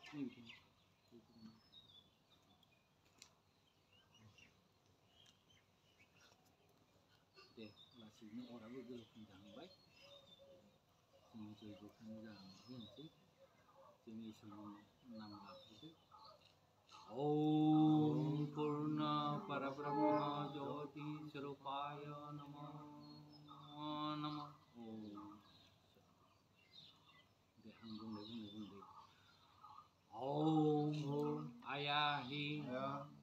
Deh, langsung orang berbelok pindah baik. Semua jadi bukan jalan yang sih. Jadi semua 6 lap itu. Om Purna Parabrahma Jyoti Swarupaya Namo Namo. Om. Deh, hanggung deh. Om Ayahi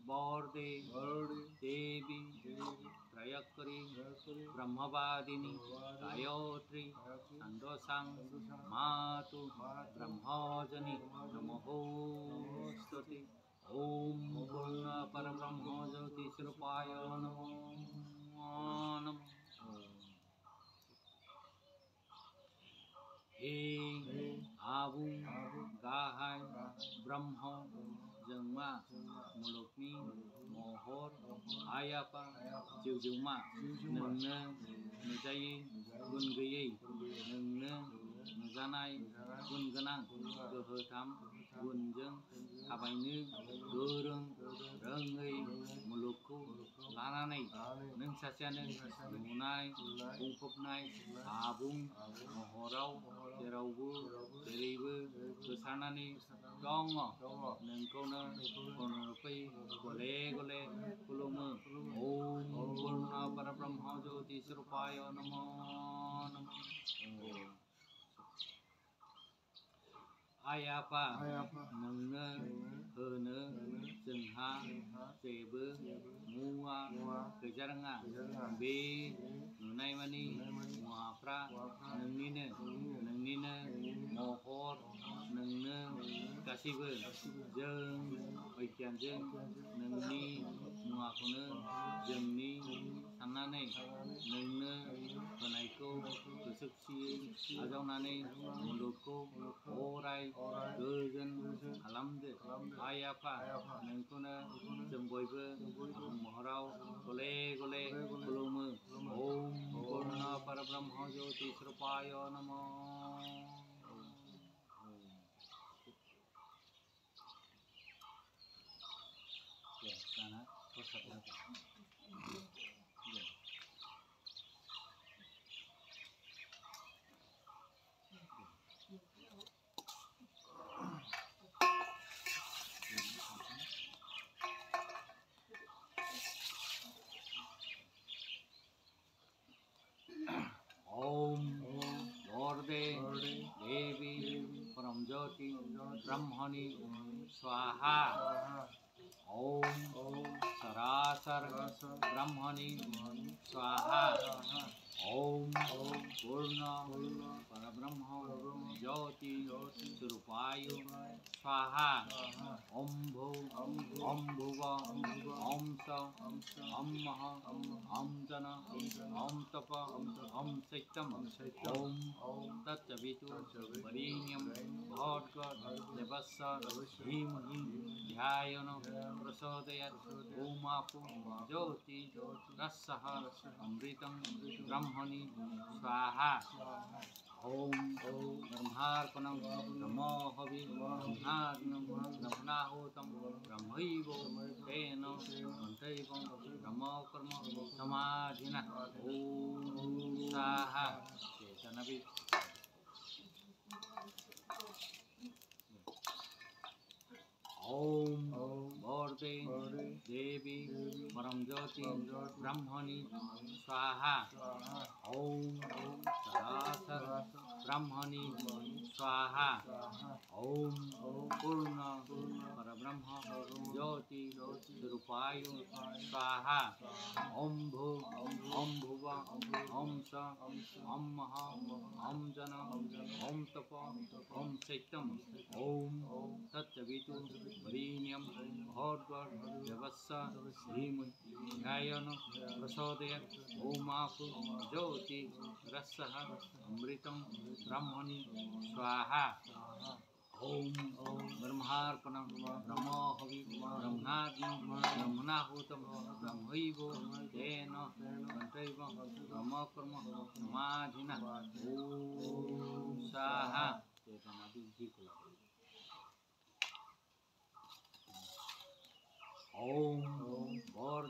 Borde Devi Trayakari Brahmavadini Gayatri Sandosang Matu Brahmajani Namo Stati Om Purna Parabrahma Jyoti Swarupaya Namo Namo. Abung Gahai Brahma Jengma Mulukni Mohor Ayapa Jiljuma Nengna Nujayi Gun Geyai Nengna Nujanai Gun Ganang Gohotam Gunjeng Tabainu Goreng Rengai Mulukku Lananai Neng Sasyane Nunai Bungkupnai Abung Mohorau Jerawbu Jeribu Kesanani Dongo Nengkona Konopai Gole Kulumu Om Purna Parabrahma Jyoti Swarupaya Namo Namo. Ayapa Nengna Hene Jengha Jebu Mua Kejaranga Be Nunai Mani Muapra Nengina Mohor Nengna Kasibu Jeng Oikean Jeng Nengni Muakuna Jengni Sanane Nengna Penaiko Kesuksi Ajaunane Mulukku Orai Gogen Alamde Ayapa Nengkuna Jemboibe Mohorau Gole Kulumu Om Purna Parabrahma Jyoti Swarupaya Namo. Ya, sana kosak lagi. Om Borde Devi Paramjyoti Brahmani Swaha Om Sarasar Brahmani Swaha Om Purna Parabrahma Jyoti Swarupaya Swaha Om Bhuva Om Sa Om Maha Om Jana Om Tapa Om Saitam Om Tatchavitu Varinyam Bhadgar Devassa Dhimahi Dhyayana Prasodayat Om Apu Jyoti Rassaha Amritam Brahmani Swaha Om Brahmarpanam Namo Havi Brahmarnam Brahmanahutam Brahmaivo Tena Mantaivam Brahma Karma Samadhina Om Saha Cetanavi. Om Borde Devi Paramjyoti Brahmani Swaha Om Sarasar Brahmani Swaha Om Purna Parabrahma Jyoti Swarupaya Swaha Om Bhuva Om Sa Om Maha Om Jana Om Tapa Om Saitam Om Tatchavitu Varinyam Bhadgar Devassa Dhimahi Dhyayana Prasodayat Om Apu Jyoti Rassaha Amritam Brahmani Swaha Om Brahmarpanam Namo Havi Brahmarnam Brahmanahutam Brahmaivo Tena Mantaivam Brahma Karma Samadhina Om Saha Cetanavi.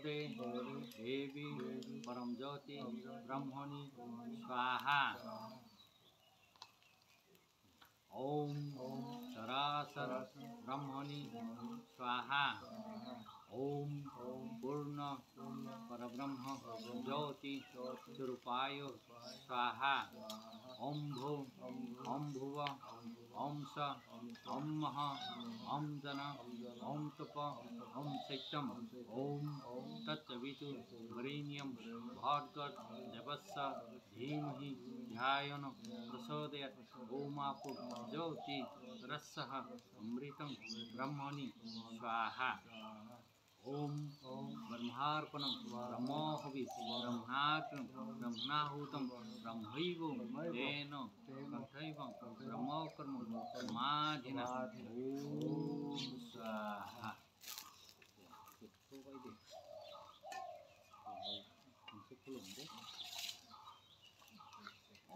भगवते देवी परम ज्योति ब्रह्मणि स्वाहा। ओम सरासर ब्रह्मणि स्वाहा। ओम पूर्ण परब्रह्म ज्योति स्वरूपाय स्वाहा। ओम भू ओम भुव ओम स ओम मह ओम जन ओम तप ओम शैत्यम ओम तत्सवितु वरेण्यम भर्गो देवस्य धीमहि ध्यायेन प्रचोदयात्। ओमापो ज्योति रसः अमृतं ब्रह्मणि स्वाहा। ओम ब्रह्मार्पणं ब्रह्मोऽहवि ब्रह्माग्नं ब्रह्मणाहुतं ब्रह्मैव तेन कंठैवं ब्रह्मकर्म समाधिना ओम स्वाहा।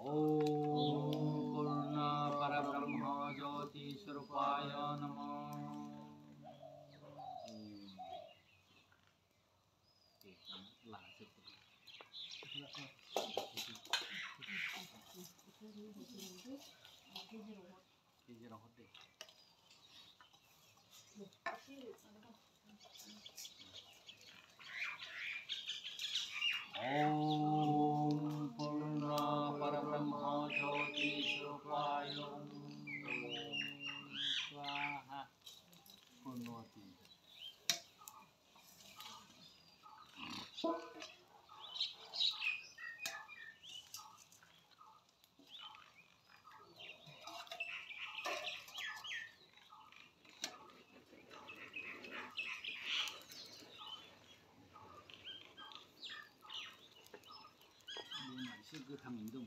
ओम पूर्ण परब्रह्म ज्योति स्वरूपाय नमः। ओम पूर्ण परब्रह्म ज्योति स्वरूपाय स्वाहा। पूर्णवती गोथाङैनो दं।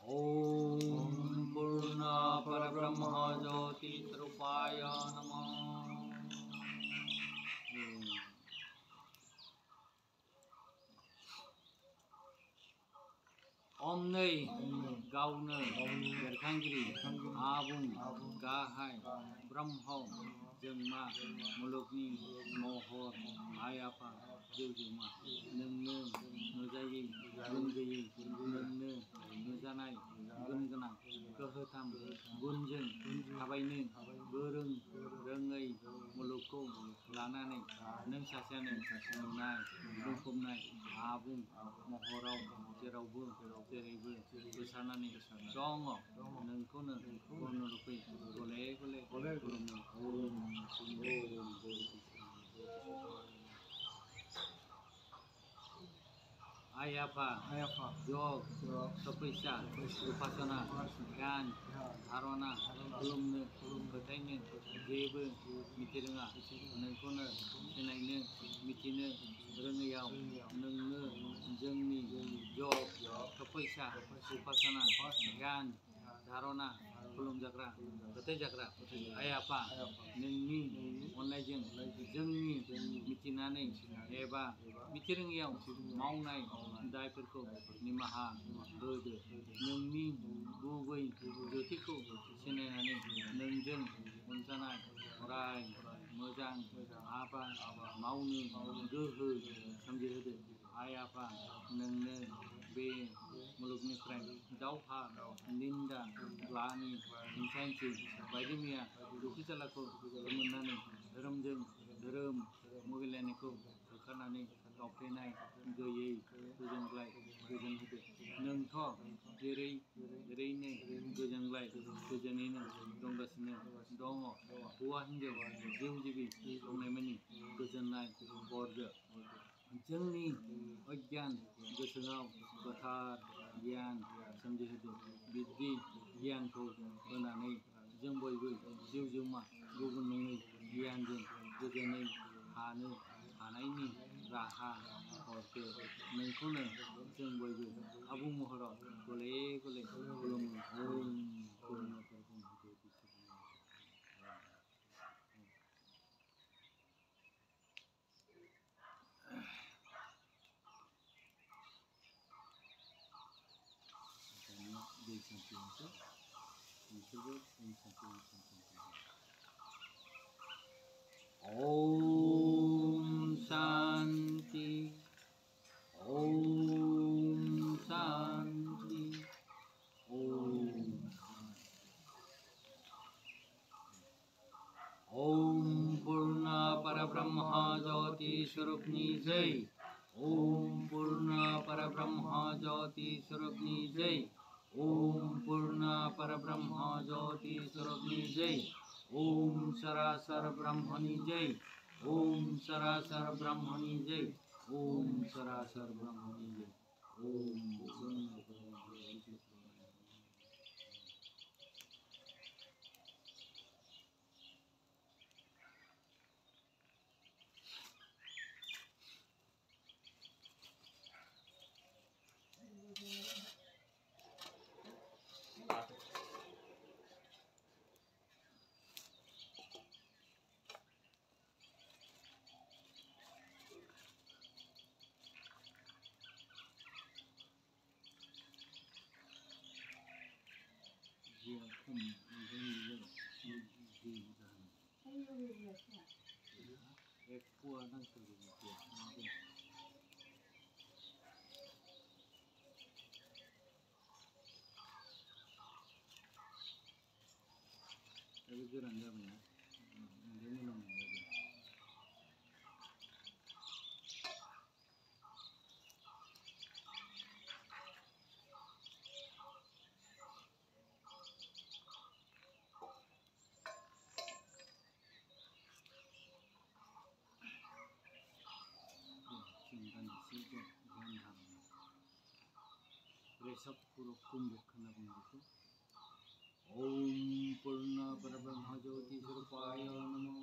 ओम पूर्ण परब्रह्म ज्योति स्वरूपाय नमः। ओम नै गावनो बेरखांगिरि आबुं गाहाय ब्रह्म जोंमा मुलुगनि महर आइ आफा जिउमा नोंनो नुजायै गुन गैयै नोंनो नुजानाय गुन गोनां गोहोथाम गुनजों थाबायनो गोरों रोङै मुलुगखौ लानानै नों सासेयानो नुनाय बुंफबनाय आबुं महराव जेरावबो जेरैबो गोसारनानै दङ। नोंखौनो पूर्ण रूपै गले गले खुलुमो। ओम आइ आफा योग तपस्या उपासना ज्ञान धारणा खुलुमनो फोथायनो जेबो मिथिरोङा। नोंखौनो सिनायनो मिथिनो रोङैयाव नोंनो जोंनि योग तपस्या उपासना ज्ञान धारणा खुलुमजाग्रा फोथायजाग्रा आइ आफा नोंनि अननायजों जोंनि मिथिनानै एबा मिथिरोङैयाव मावनाय दायफोरखौ निमाहा होदो। नोंनि गुबै ज्योतिखौ सिनायनानै नोंजों अनजानाय अराय मोजां हाबा मावनो गोहो सोमजिहोदो। आइ आफा नोंनो बे मुलुगनिफ्राय दावहा निन्दा ग्लानि हिंसा हिंसि बायदि मैया दुखु जालाखौ मोननानै धोरोमजों धोरोम मुगैलायनायखौ होखारनानै गावफ्लेनाय गैयै गोजोनग्लाय गोजोन होदो। नोंथ' जेरैनो गोजोनग्लाय गोजोनैनो दंगासिनो दङ। हौवा हिन्जाव जिउ जिबि दंनायमानि गोजोननाय हरदो। जोंनि अज्ञान गोसोआव गोथार गियान सोमजिहोदो। बिदि गियानखौ होनानै जों बयबो जिउ जिउमा गुबुन नङै गियानजों गोजोनै थानो हानायनि राहा हरदो। नोंखौनो जों बयबो आबुं महराव गले गले खुलुमो। ओम पूर्ण परब्रह्म ज्योति दै सान्थि नोंसोरबो ओम सान्थि ओम सान्थि। Om Shanti. Om Shanti. Om. Om Purna Parabrahma Jyoti Swarupni Jai. Om Purna Parabrahma Jyoti Swarupni Jai. Om Purna Parabrahma Jyoti Swarupni Jai. Om Sarasar Brahmani Jai. Om Sarasar Brahmani Jai. Om Sarasar Brahmani Jai. Om Purna Parabrahma Jyoti. Tapi geran jalan ya, dia minum lagi. Simpan di situ, jangan hamil. Besok pura kumbuk kena begitu. Om Purna Parabrahma Jyoti Swarupaya Namo.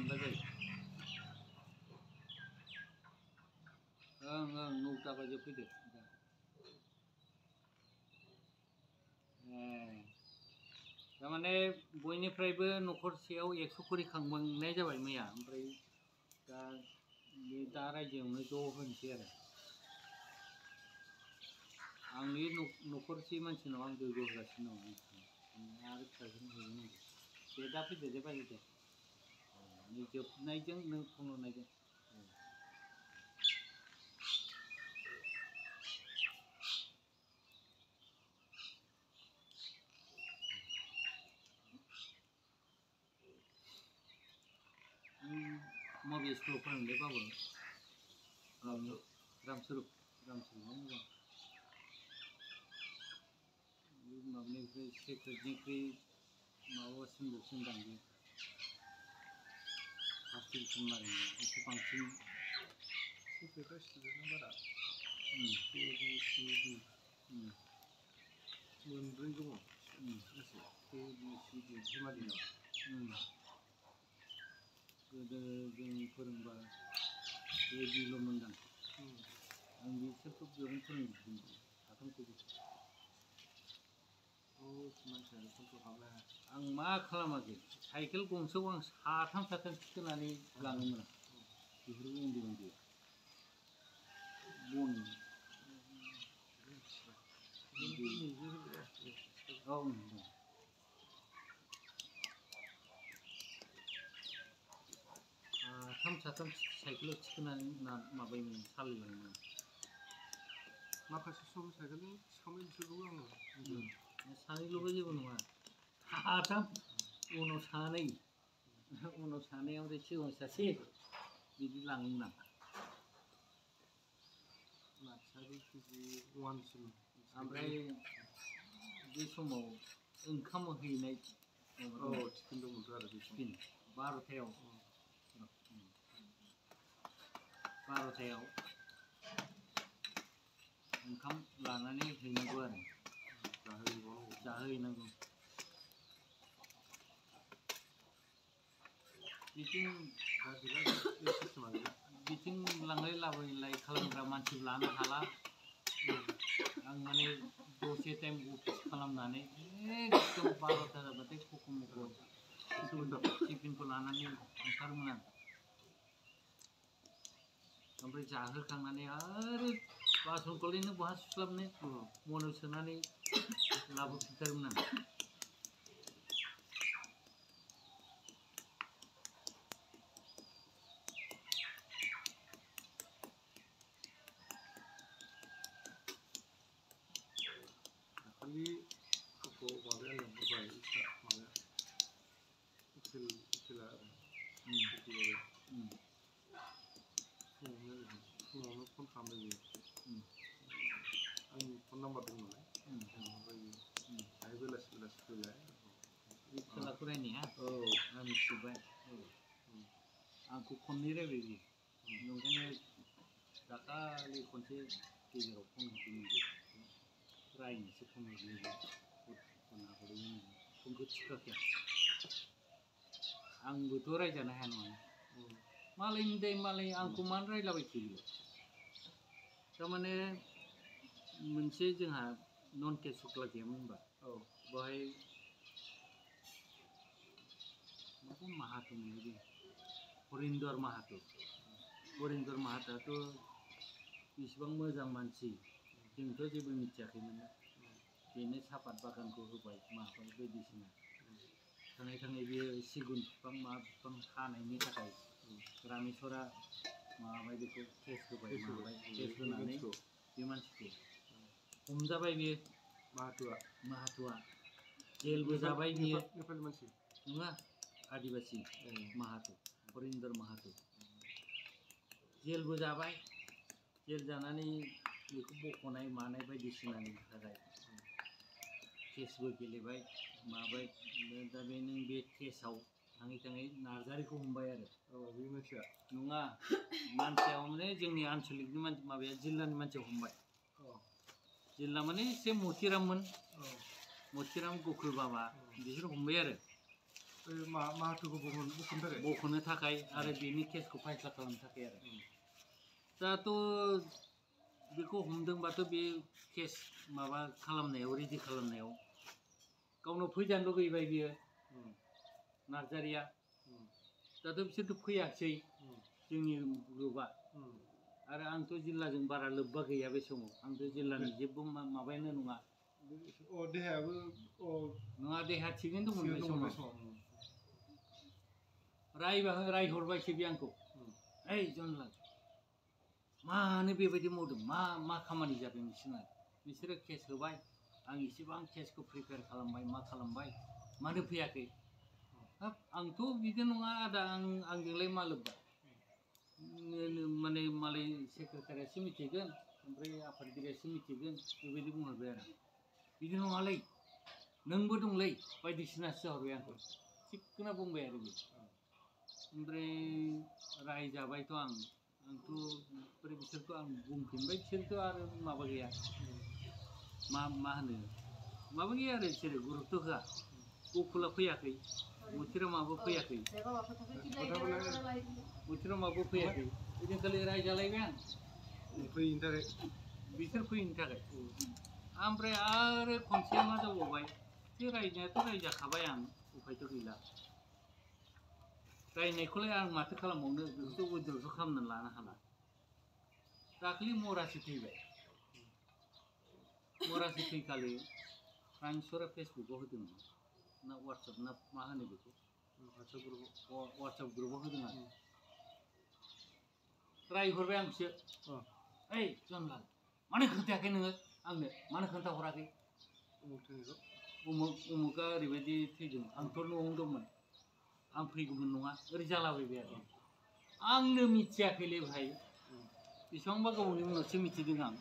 Lagi. Nukta aja pide. Taरमाने बयनिफ्रायबो न'खरसेयाव 100 खरि खांबांनाय जाबाय मैया ओमफ्राय दा रायजोआवनो ज' होनोसै आरो आंनि न'खरसे मानसिनाव आं जयग होगासिनो दं आरो फिसाजों होगोन दे दा फैदो दे बायदि दे जोबनायजों नों फन हरनायजों माबे स्कुलाव फोरोंदों बाबु रामस्वरूप मोजां माबानिफ्राय सेक्रेटनिफ्राय माबासिमल'सिम दांदों फार्स्ट डिभिजन मारिनाय एसे बांसिन सेक्रेटआ स्टुडेन्टआ बारा ए बि सि डि मोनब्रै दङ गासै ए बि सि डि हिमालयनाव गोदो जों फोरोंबा ए बिल' मोनदां आं बिसोरखौ बेयावनो फोरोंजोबदों साथामखौबो मानसियानो फनखौ हाबनो हाया आं मा खालामाखै साइकेल गंसेयाव आं साथाम थिखोनानै लाङोमोन आं बेफोरबो उन्दै बन औ साथाम साइकेलाव थिखोनानै माबायोमोन सालायलाङोमोन माखासे सम साइकेलजों थिखांबाय बिसोरखौबो आङो सानैल'बो जेबो नङा साथाम उनाव सानै ओमफ्राय सिगाङाव सासे बिदि लाङोमोन आं नार्सारि केजि 1सिम ओमफ्राय बे समाव ओंखाम हैनाय टिफिन दंमोनथ' आरो बे टिफिन 12थायाव ओंखाम लानानै हैनांगौ आरो जाहोहैनांगौ बिथिं लांलाय लाबोलाय खालामग्रा मानसि लानो हाला आं माने दसे टाइम अफिस खालामनानै एकदम 12ता जाबाथाय टिफिनखौ लानानै ओंखारोमोन आं ओमफ्राय जाहोखांनानै आरो बासनखौलायनो बहा सुस्लाबनो मनाव सोनानै लाबोफिनथारोमोन आं दाखालि गथ' माबाया लेंहरबाय माबाया उखिला आरो फुङावनो फन खालामबाय बियो आंनि फन नाम्बार दं नालाय लेंहरबाय बियो दाहाय बेलासि फैलाय खेलाखौ रायनाया आं मिथिबाय आंखौ खननै रायबाय बियो ओंखायनो दाखालि खनसे गेजेराव फन हरदोंमोन बियो रायनोसो फन हरदोंमोन फनखौ थिखाखै आंबोथ' रायजानो हाया नङा मालायनि दाय मालाय आंखौ मानो रायलाबाय थायो थारमाने मोनसे जोंहा नन केस सुक्ला गैयामोन होनबा बेवहाय माबा माहातो मोनलै हरिन्दर माहातोआथ' बेसेबां मोजां मानसि जोंथ' जेबो मिथियाखैमोन बेनो सापात बागानखौ होबाय माबाय बायदिसिना थाङै बियो सिगुन बिफां मा बिफां हानायनि थाखाय रामेश्वरा माबाबाय बेखौ केस होबाय माबाय केस होनानै बे मानसिखौ हमजाबाय बियो माहातोआ जेलबो जाबाय बियो नेपालि मानसि नङा आदिबासि माहातो हरिन्दर माहातो जेलबो जाबाय जेल जानानै बेखौ बख'नाय मानाय बायदिसिनानि थाखाय केसबो गेलेबाय माबाय दा बे नों बे केसाव थाङै नार्जारिखौ हमबाय आरो बे मानसिया नङा मानसिया माने जोंनि आनसलिकनि माबाया जिल्लानि मानसिया हमबाय जिल्ला माने एसे मथिराम गोकुल बाबा बिसोर हमबाय आरो माहातोखौ बख'नो थाखाय आरो बेनि केसखौ फायसला खालामनो थाखाय आरो दाथ' बेखौ हमदोंबाथ' बे केस माबा खालामनायाव रेडि खालामनायाव गावनाव फैजानो लुगैबाय बियो नार्जारिया दाथ' बिसोरथ' फैयासै जोंनि ग्रुपआ आरो आंथ' जिल्लाजों बारा लोब्बा गैया बे समाव आंथ' जिल्लानि जेबो माबायानो नङा देहायाबो नङा देहा थिगैनो दंमोन बे समाव रायहरबायसो बे आंखौ ओइ जनलाल मानो बेबायदि मावदों मा खामानि जादों बिसोरो केस होबाय आं इसेबां केसखौ प्रिपेयार खालामबाय मा खालामबाय मानो फैयाखै हाब आंथ' बिदि नङा आदा आंजोंलाय मा लोब्बा माने मालाय सेक्रेटारियासो मिथिगोन ओमफ्राय आफादगिरियासो मिथिगोन बेबायदि बुंहरबाय आरो बिदि नङालै नोंबो दंलै बायदिसिनासो हरबाय आंखौ थिगखौना बुंबाय आरो बे ओमफ्राय रायजाबायथ' आंथ' बिसोरखौ आं बुंफिनबाय बिसोरथ' आरो माबा गैया मा होनो माबा गैया आरो बिसोरो गुरुत्त' होआ गकुला फैयाखै मथिरामाबो फैयाखै ओइदिनखालि रायजालायबाय आं बिसोर फैयिनि थाखाय ओमफ्राय आरो खनसे मा जाबावबाय बे रायनायाथ' रायजाखाबाय आं उफायथ' गैला रायनायखौलाय आं माथो खालामबावनो बेखौथ' उइद्र'थ' खालामनानै लानो हाला दाखालि मरासि थैबाय मरासि थैखालि रामेश्वरा फेसबुकआव होदोंमोन ना वाट्सएप ना मा होनो बेखौ वाट्सएप ग्रुपआव होदों आरो रायहरबाय आंसो ओइ जनलाल मानो खोन्थायाखै नोङो आंनो मानो खोन्थाहराखै उमुका ओरैबायदि थैदों आंथ' न'आवनो दंमोन आं फैगौमोन नङा ओरै जालाबायबाय आरो आंनो मिथियाखैलै भाई बेसेबांबा गोबावनि उनावसो मिथिदों आं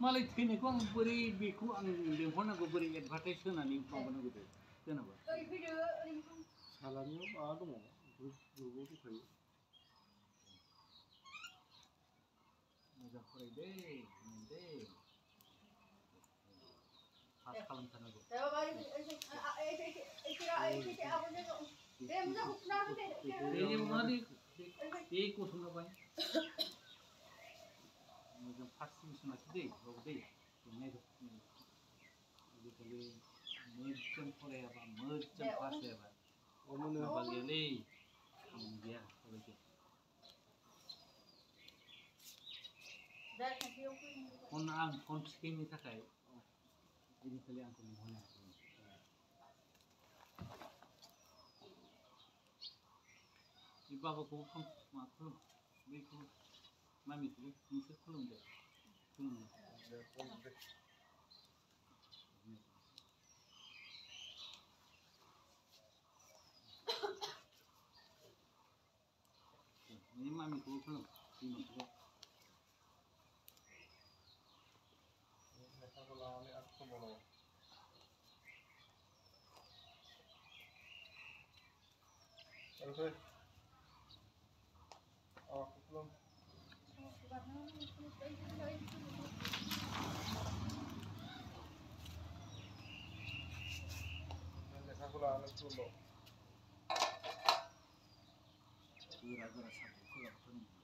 मालाय थैनायखौ आं बोरै बेखौ आं लेंहरनांगौ बोरै एडभार्टाइज होनानै माबानांगौ दे जेनेबा सालानियाव माबा दङ ग्रुपाव दंखायो मोजां फरायदे दे पास खालामथारनांगौ बे गथ'ना बाय मोजां फार्स्ट डिभिसन लाखि दै बाबु दै आजिखालि मोजां फरायाबा मोजां पास जायाबा माबा गैयालै खामानि गैया बेबायदि आं फन थिखैनो थाखाय आजिखालि आंखौ लिंहरनो बे बाबाखौबो मा खुलुम बैखौ मामिखौबो नोंसोर खुलुमदो मामिखौबो खुलुम बिमाखौबो लेखाखौ लानानै आरो समाव खुलुम लेखाखौ लानानै खुलुमबाव गोरा गोरा साबजेक्टखौ लाबोथारनांगौ